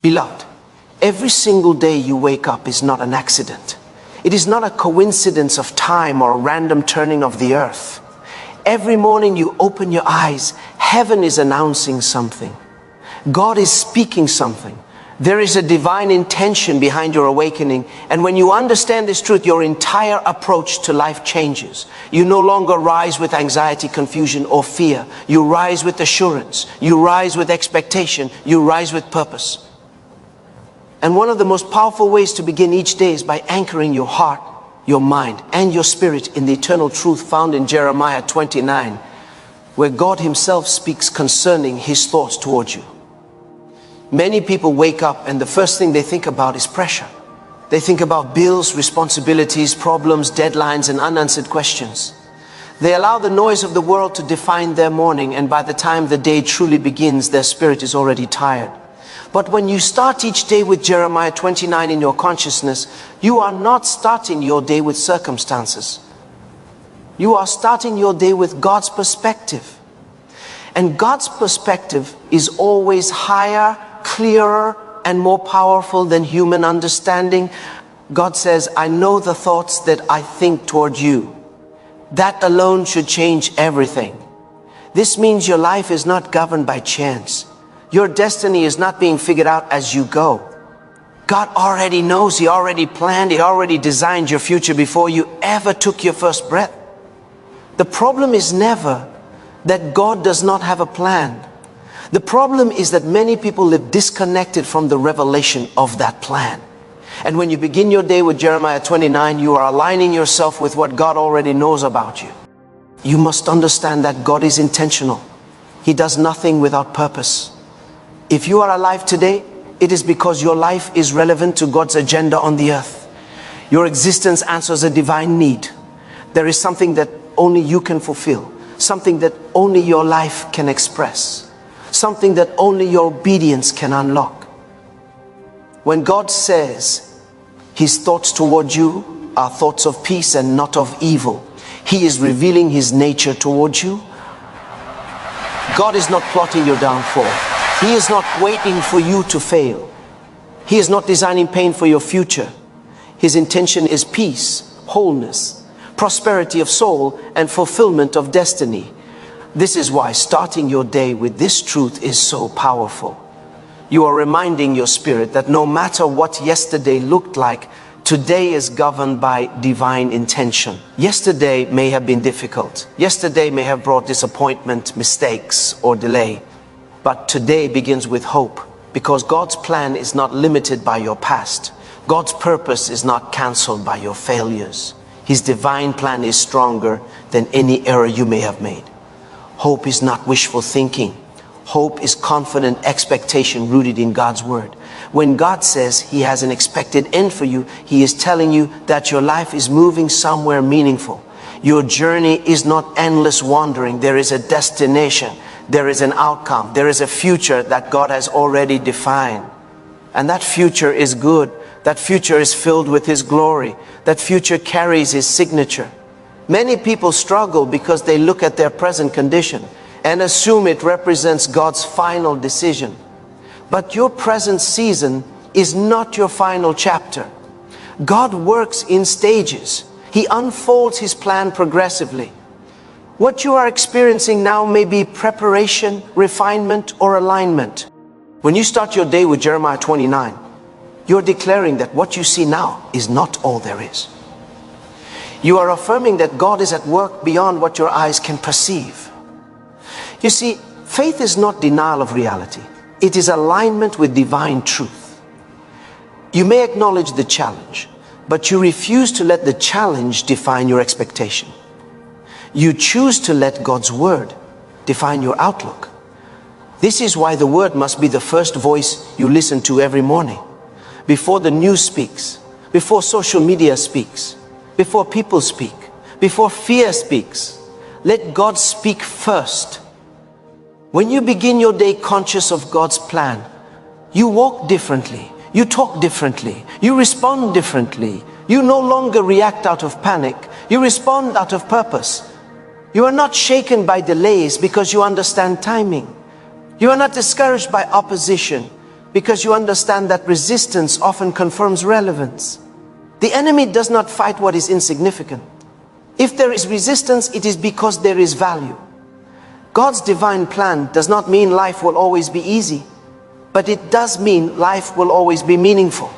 Beloved, every single day you wake up is not an accident. It is not a coincidence of time or a random turning of the earth. Every morning you open your eyes, heaven is announcing something. God is speaking something. There is a divine intention behind your awakening. And when you understand this truth, your entire approach to life changes. You no longer rise with anxiety, confusion, or fear. You rise with assurance. You rise with expectation. You rise with purpose. And one of the most powerful ways to begin each day is by anchoring your heart, your mind, and your spirit in the eternal truth found in Jeremiah 29, where God himself speaks concerning his thoughts towards you. Many people wake up and the first thing they think about is pressure. They think about bills, responsibilities, problems, deadlines, and unanswered questions. They allow the noise of the world to define their morning, and by the time the day truly begins, their spirit is already tired. But when you start each day with Jeremiah 29 in your consciousness, you are not starting your day with circumstances. You are starting your day with God's perspective. And God's perspective is always higher, clearer, and more powerful than human understanding. God says, I know the thoughts that I think toward you. That alone should change everything. This means your life is not governed by chance. Your destiny is not being figured out as you go. God already knows. He already planned. He already designed your future before you ever took your first breath. The problem is never that God does not have a plan. The problem is that many people live disconnected from the revelation of that plan. And when you begin your day with Jeremiah 29, you are aligning yourself with what God already knows about you. You must understand that God is intentional. He does nothing without purpose. If you are alive today, it is because your life is relevant to God's agenda on the earth. Your existence answers a divine need. There is something that only you can fulfill, something that only your life can express, something that only your obedience can unlock. When God says his thoughts toward you are thoughts of peace and not of evil, he is revealing his nature towards you. God is not plotting your downfall. He is not waiting for you to fail. He is not designing pain for your future. His intention is peace, wholeness, prosperity of soul, and fulfillment of destiny. This is why starting your day with this truth is so powerful. You are reminding your spirit that no matter what yesterday looked like, today is governed by divine intention. Yesterday may have been difficult. Yesterday may have brought disappointment, mistakes, or delay. But today begins with hope, because God's plan is not limited by your past. God's purpose is not cancelled by your failures. His divine plan is stronger than any error you may have made. Hope is not wishful thinking. Hope is confident expectation rooted in God's word. When God says he has an expected end for you, he is telling you that your life is moving somewhere meaningful. Your journey is not endless wandering. There is a destination. There is an outcome. There is a future that God has already defined. And that future is good. That future is filled with his glory. That future carries his signature. Many people struggle because they look at their present condition and assume it represents God's final decision. But your present season is not your final chapter. God works in stages. He unfolds his plan progressively. What you are experiencing now may be preparation, refinement, or alignment. When you start your day with Jeremiah 29, you're declaring that what you see now is not all there is. You are affirming that God is at work beyond what your eyes can perceive. You see, faith is not denial of reality. It is alignment with divine truth. You may acknowledge the challenge, but you refuse to let the challenge define your expectation. You choose to let God's word define your outlook. This is why the word must be the first voice you listen to every morning. Before the news speaks, before social media speaks, before people speak, before fear speaks, let God speak first. When you begin your day conscious of God's plan, you walk differently, you talk differently, you respond differently. You no longer react out of panic, you respond out of purpose. You are not shaken by delays because you understand timing. You are not discouraged by opposition because you understand that resistance often confirms relevance. The enemy does not fight what is insignificant. If there is resistance, it is because there is value. God's divine plan does not mean life will always be easy, but it does mean life will always be meaningful.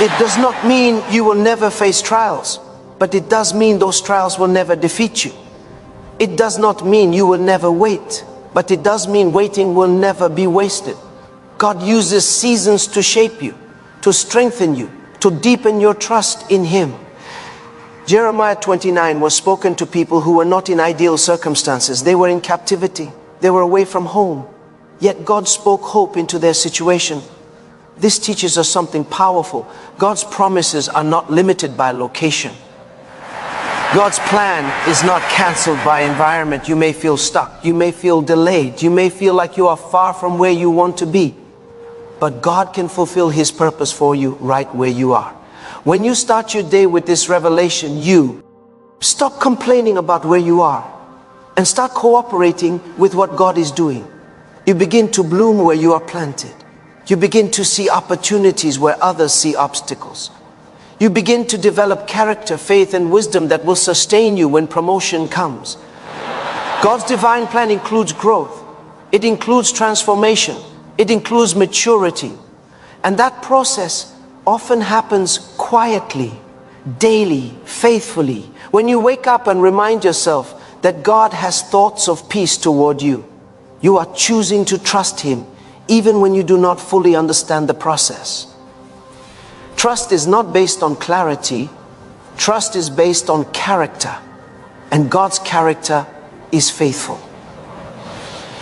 It does not mean you will never face trials, but it does mean those trials will never defeat you. It does not mean you will never wait, but it does mean waiting will never be wasted. God uses seasons to shape you, to strengthen you, to deepen your trust in Him. Jeremiah 29 was spoken to people who were not in ideal circumstances. They were in captivity. They were away from home. Yet God spoke hope into their situation. This teaches us something powerful. God's promises are not limited by location. God's plan is not cancelled by environment. You may feel stuck. You may feel delayed. You may feel like you are far from where you want to be. But God can fulfill His purpose for you right where you are. When you start your day with this revelation, you stop complaining about where you are and start cooperating with what God is doing. You begin to bloom where you are planted. You begin to see opportunities where others see obstacles. You begin to develop character, faith, and wisdom that will sustain you when promotion comes. God's divine plan includes growth. It includes transformation. It includes maturity. And that process often happens quietly, daily, faithfully. When you wake up and remind yourself that God has thoughts of peace toward you, you are choosing to trust Him even when you do not fully understand the process. Trust is not based on clarity. Trust is based on character. And God's character is faithful.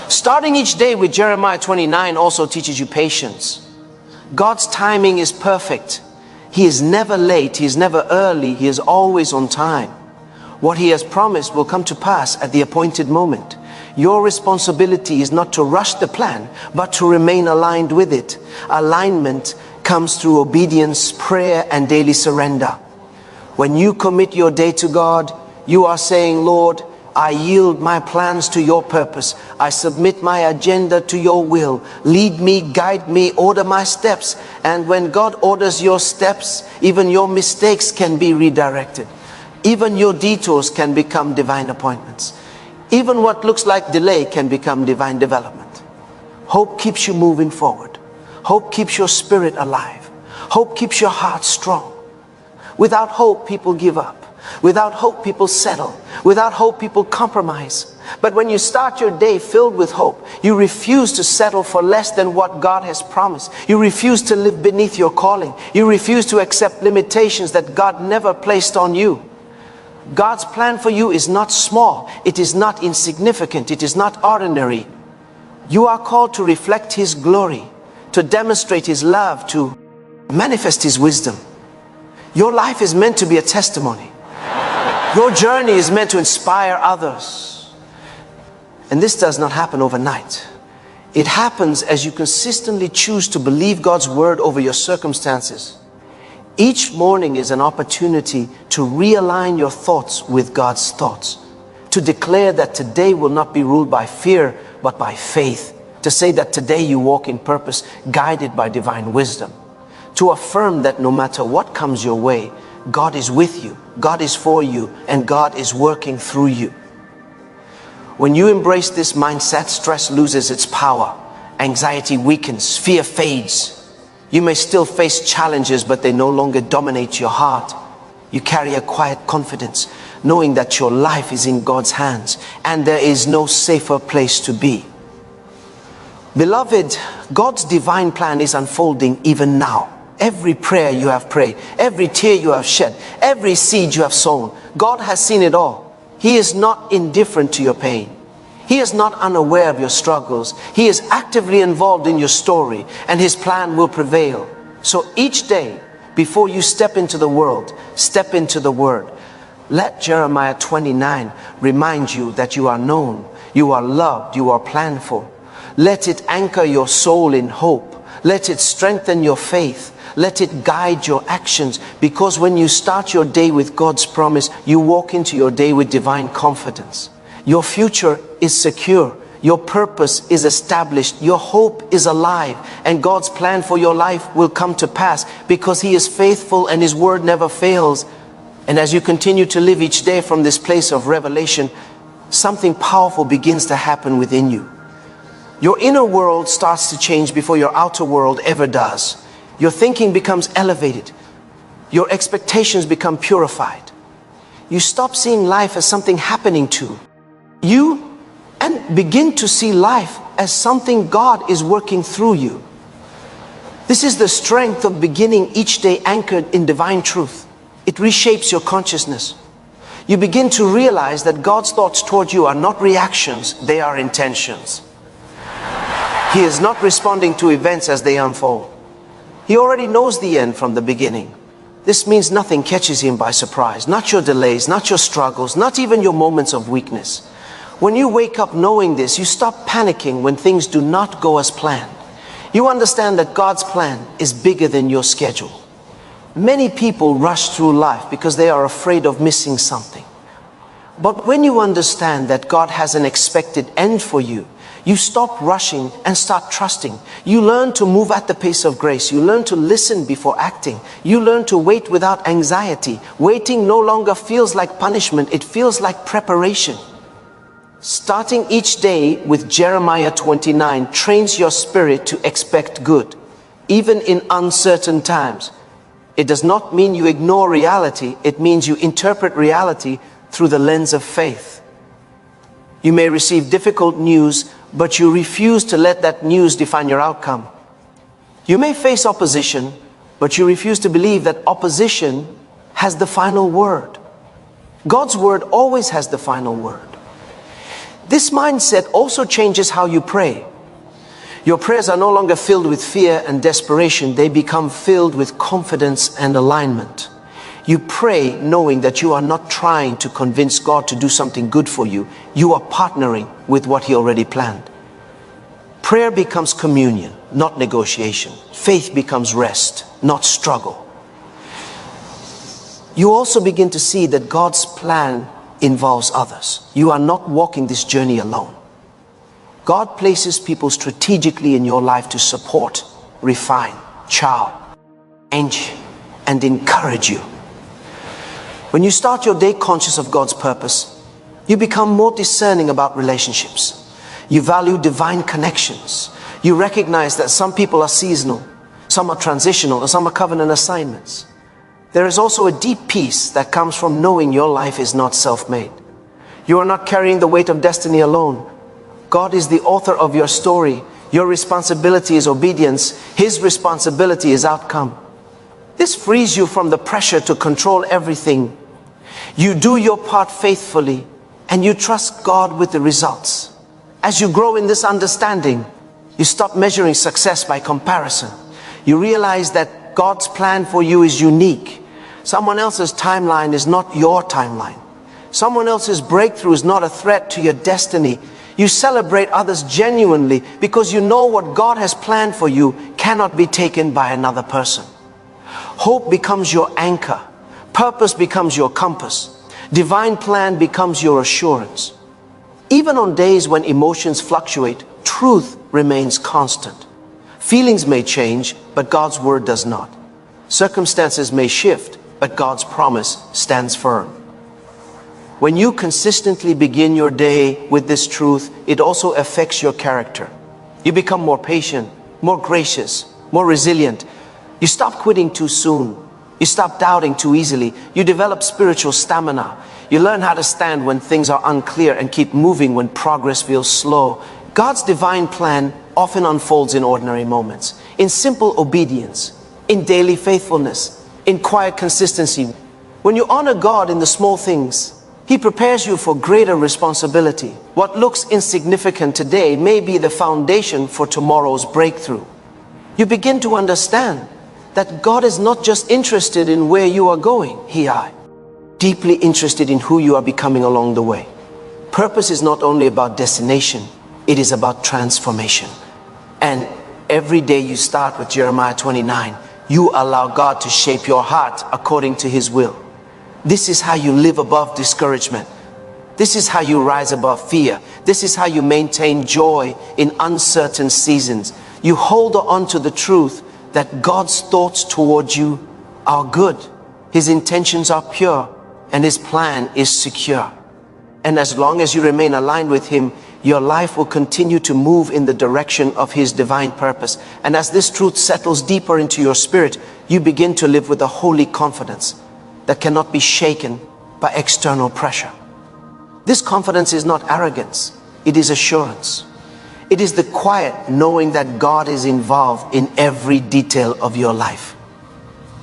Starting each day with Jeremiah 29 also teaches you patience. God's timing is perfect. He is never late. He is never early. He is always on time. What He has promised will come to pass at the appointed moment. Your responsibility is not to rush the plan, but to remain aligned with it. Alignment comes through obedience, prayer, and daily surrender. When you commit your day to God, you are saying, Lord, I yield my plans to your purpose. I submit my agenda to your will. Lead me, guide me, order my steps. And when God orders your steps, even your mistakes can be redirected. Even your detours can become divine appointments. Even what looks like delay can become divine development. Hope keeps you moving forward. Hope keeps your spirit alive. Hope keeps your heart strong. Without hope, people give up. Without hope, people settle. Without hope, people compromise. But when you start your day filled with hope, you refuse to settle for less than what God has promised. You refuse to live beneath your calling. You refuse to accept limitations that God never placed on you. God's plan for you is not small. It is not insignificant. It is not ordinary. You are called to reflect His glory, to demonstrate His love, to manifest His wisdom. Your life is meant to be a testimony. Your journey is meant to inspire others. And this does not happen overnight. It happens as you consistently choose to believe God's word over your circumstances. Each morning is an opportunity to realign your thoughts with God's thoughts. To declare that today will not be ruled by fear, but by faith. To say that today you walk in purpose, guided by divine wisdom. To affirm that no matter what comes your way, God is with you, God is for you, and God is working through you. When you embrace this mindset, stress loses its power, anxiety weakens, fear fades. You may still face challenges, but they no longer dominate your heart. You carry a quiet confidence, knowing that your life is in God's hands, and there is no safer place to be. Beloved, God's divine plan is unfolding even now. Every prayer you have prayed, every tear you have shed, every seed you have sown, God has seen it all. He is not indifferent to your pain. He is not unaware of your struggles. He is actively involved in your story, and His plan will prevail. So each day, before you step into the world, step into the Word. Let Jeremiah 29 remind you that you are known, you are loved, you are planned for. Let it anchor your soul in hope. Let it strengthen your faith. Let it guide your actions, because when you start your day with God's promise, you walk into your day with divine confidence. Your future is secure Your purpose is established. Your hope is alive. And God's plan for your life will come to pass because He is faithful and His word never fails. And as you continue to live each day from this place of revelation, something powerful begins to happen within you. Your inner world starts to change before your outer world ever does. Your thinking becomes elevated. Your expectations become purified. You stop seeing life as something happening to you and begin to see life as something God is working through you. This is the strength of beginning each day anchored in divine truth. It reshapes your consciousness. You begin to realize that God's thoughts toward you are not reactions, they are intentions. He is not responding to events as they unfold. He already knows the end from the beginning. This means nothing catches Him by surprise. Not your delays, not your struggles, not even your moments of weakness. When you wake up knowing this, you stop panicking when things do not go as planned. You understand that God's plan is bigger than your schedule. Many people rush through life because they are afraid of missing something. But when you understand that God has an expected end for you, you stop rushing and start trusting. You learn to move at the pace of grace. You learn to listen before acting. You learn to wait without anxiety. Waiting no longer feels like punishment. It feels like preparation. Starting each day with Jeremiah 29 trains your spirit to expect good, even in uncertain times. It does not mean you ignore reality. It means you interpret reality through the lens of faith. You may receive difficult news, but you refuse to let that news define your outcome. You may face opposition, but you refuse to believe that opposition has the final word. God's word always has the final word. This mindset also changes how you pray. Your prayers are no longer filled with fear and desperation. They become filled with confidence and alignment. You pray knowing that you are not trying to convince God to do something good for you. You are partnering with what He already planned. Prayer becomes communion, not negotiation. Faith becomes rest, not struggle. You also begin to see that God's plan involves others. You are not walking this journey alone. God places people strategically in your life to support, refine, change, and encourage you. When you start your day conscious of God's purpose, you become more discerning about relationships. You value divine connections. You recognize that some people are seasonal, some are transitional, and some are covenant assignments. There is also a deep peace that comes from knowing your life is not self-made. You are not carrying the weight of destiny alone. God is the author of your story. Your responsibility is obedience. His responsibility is outcome. This frees you from the pressure to control everything. You do your part faithfully and you trust God with the results. As you grow in this understanding, you stop measuring success by comparison. You realize that God's plan for you is unique. Someone else's timeline is not your timeline. Someone else's breakthrough is not a threat to your destiny. You celebrate others genuinely because you know what God has planned for you cannot be taken by another person. Hope becomes your anchor. Purpose becomes your compass. Divine plan becomes your assurance. Even on days when emotions fluctuate, truth remains constant. Feelings may change, but God's word does not. Circumstances may shift, but God's promise stands firm. When you consistently begin your day with this truth, it also affects your character. You become more patient, more gracious, more resilient. You stop quitting too soon. You stop doubting too easily. You develop spiritual stamina. You learn how to stand when things are unclear and keep moving when progress feels slow. God's divine plan often unfolds in ordinary moments, in simple obedience, in daily faithfulness, in quiet consistency. When you honor God in the small things, He prepares you for greater responsibility. What looks insignificant today may be the foundation for tomorrow's breakthrough. You begin to understand that God is not just interested in where you are going, He is deeply interested in who you are becoming along the way. Purpose is not only about destination, it is about transformation. And every day you start with Jeremiah 29, you allow God to shape your heart according to His will. This is how you live above discouragement. This is how you rise above fear. This is how you maintain joy in uncertain seasons. You hold on to the truth that God's thoughts towards you are good. His intentions are pure, and His plan is secure. And as long as you remain aligned with Him, your life will continue to move in the direction of His divine purpose. And as this truth settles deeper into your spirit, you begin to live with a holy confidence that cannot be shaken by external pressure. This confidence is not arrogance, it is assurance. It is the quiet knowing that God is involved in every detail of your life.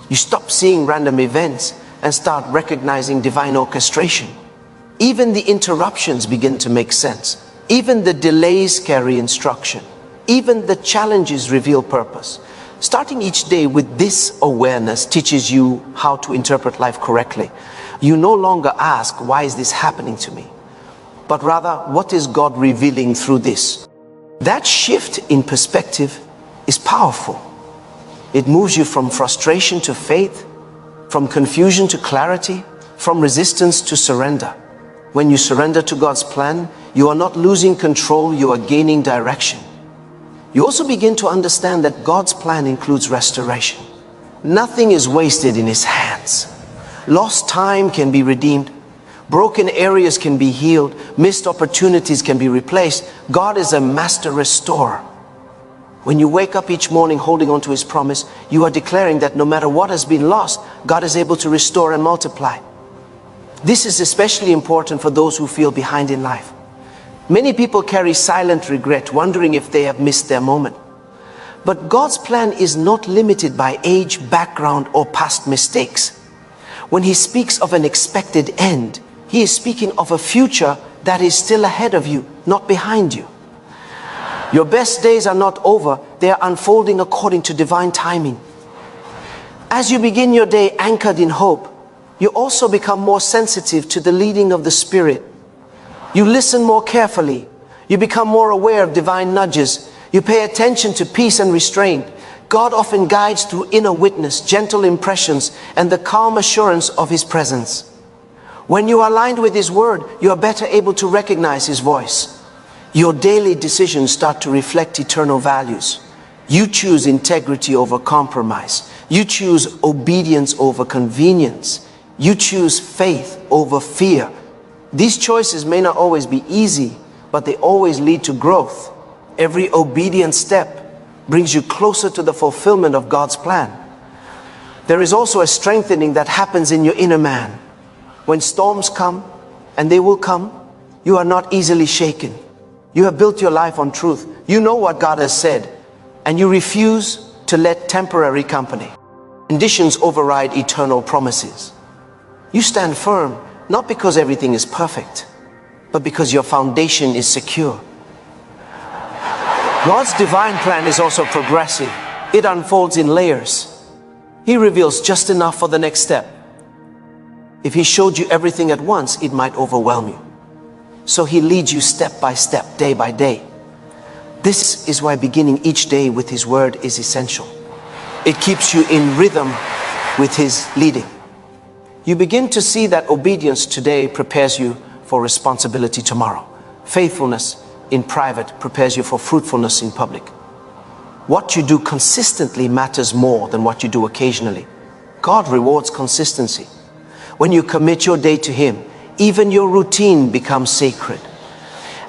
You stop seeing random events and start recognizing divine orchestration. Even the interruptions begin to make sense. Even the delays carry instruction. Even the challenges reveal purpose. Starting each day with this awareness teaches you how to interpret life correctly. You no longer ask, why is this happening to me? But rather, what is God revealing through this? That shift in perspective is powerful. It moves you from frustration to faith, from confusion to clarity, from resistance to surrender. When you surrender to God's plan, you are not losing control, you are gaining direction. You also begin to understand that God's plan includes restoration. Nothing is wasted in His hands. Lost time can be redeemed. Broken areas can be healed. Missed opportunities can be replaced. God is a master restorer. When you wake up each morning holding on to His promise, you are declaring that no matter what has been lost, God is able to restore and multiply. This is especially important for those who feel behind in life. Many people carry silent regret, wondering if they have missed their moment. But God's plan is not limited by age, background, or past mistakes. When He speaks of an expected end, He is speaking of a future that is still ahead of you, not behind you. Your best days are not over, they are unfolding according to divine timing. As you begin your day anchored in hope, you also become more sensitive to the leading of the Spirit. You listen more carefully. You become more aware of divine nudges. You pay attention to peace and restraint. God often guides through inner witness, gentle impressions, and the calm assurance of His presence. When you are aligned with His word, you are better able to recognize His voice. Your daily decisions start to reflect eternal values. You choose integrity over compromise. You choose obedience over convenience. You choose faith over fear. These choices may not always be easy, but they always lead to growth. Every obedient step brings you closer to the fulfillment of God's plan. There is also a strengthening that happens in your inner man. When storms come, and they will come, you are not easily shaken. You have built your life on truth. You know what God has said, and you refuse to let temporary conditions override eternal promises. You stand firm, not because everything is perfect, but because your foundation is secure. God's divine plan is also progressive. It unfolds in layers. He reveals just enough for the next step. If He showed you everything at once, it might overwhelm you. So He leads you step by step, day by day. This is why beginning each day with His word is essential. It keeps you in rhythm with His leading. You begin to see that obedience today prepares you for responsibility tomorrow. Faithfulness in private prepares you for fruitfulness in public. What you do consistently matters more than what you do occasionally. God rewards consistency. When you commit your day to Him, even your routine becomes sacred.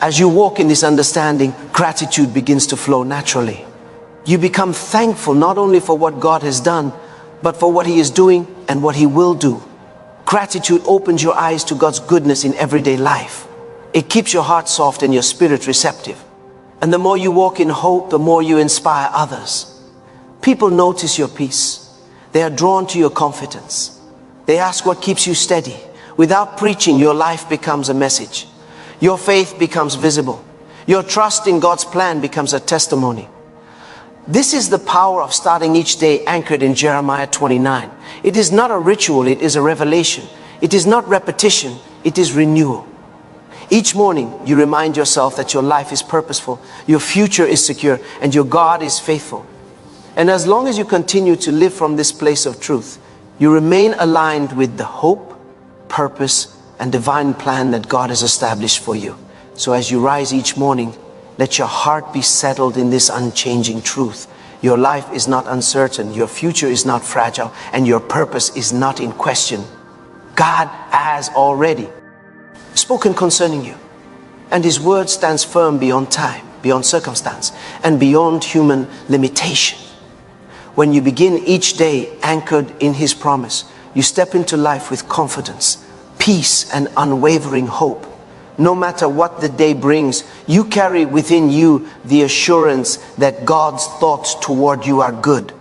As you walk in this understanding, gratitude begins to flow naturally. You become thankful not only for what God has done, but for what He is doing and what He will do. Gratitude opens your eyes to God's goodness in everyday life. It keeps your heart soft and your spirit receptive. And the more you walk in hope, the more you inspire others. People notice your peace. They are drawn to your confidence. They ask what keeps you steady. Without preaching, your life becomes a message. Your faith becomes visible. Your trust in God's plan becomes a testimony. This is the power of starting each day anchored in Jeremiah 29. It is not a ritual, it is a revelation. It is not repetition, it is renewal. Each morning, you remind yourself that your life is purposeful, your future is secure, and your God is faithful. And as long as you continue to live from this place of truth, you remain aligned with the hope, purpose, and divine plan that God has established for you. So as you rise each morning, let your heart be settled in this unchanging truth. Your life is not uncertain, your future is not fragile, and your purpose is not in question. God has already spoken concerning you, and His word stands firm beyond time, beyond circumstance, and beyond human limitation. When you begin each day anchored in His promise, you step into life with confidence, peace, and unwavering hope. No matter what the day brings, you carry within you the assurance that God's thoughts toward you are good.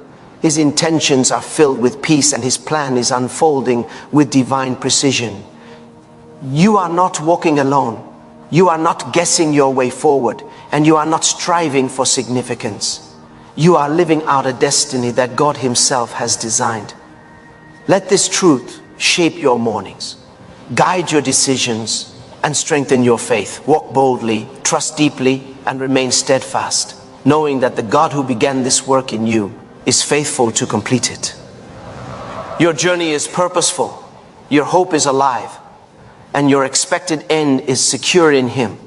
His intentions are filled with peace, and His plan is unfolding with divine precision. You are not walking alone. You are not guessing your way forward, and you are not striving for significance. You are living out a destiny that God Himself has designed. Let this truth shape your mornings, guide your decisions, and strengthen your faith. Walk boldly, trust deeply, and remain steadfast, knowing that the God who began this work in you is faithful to complete it. Your journey is purposeful, your hope is alive, and your expected end is secure in Him.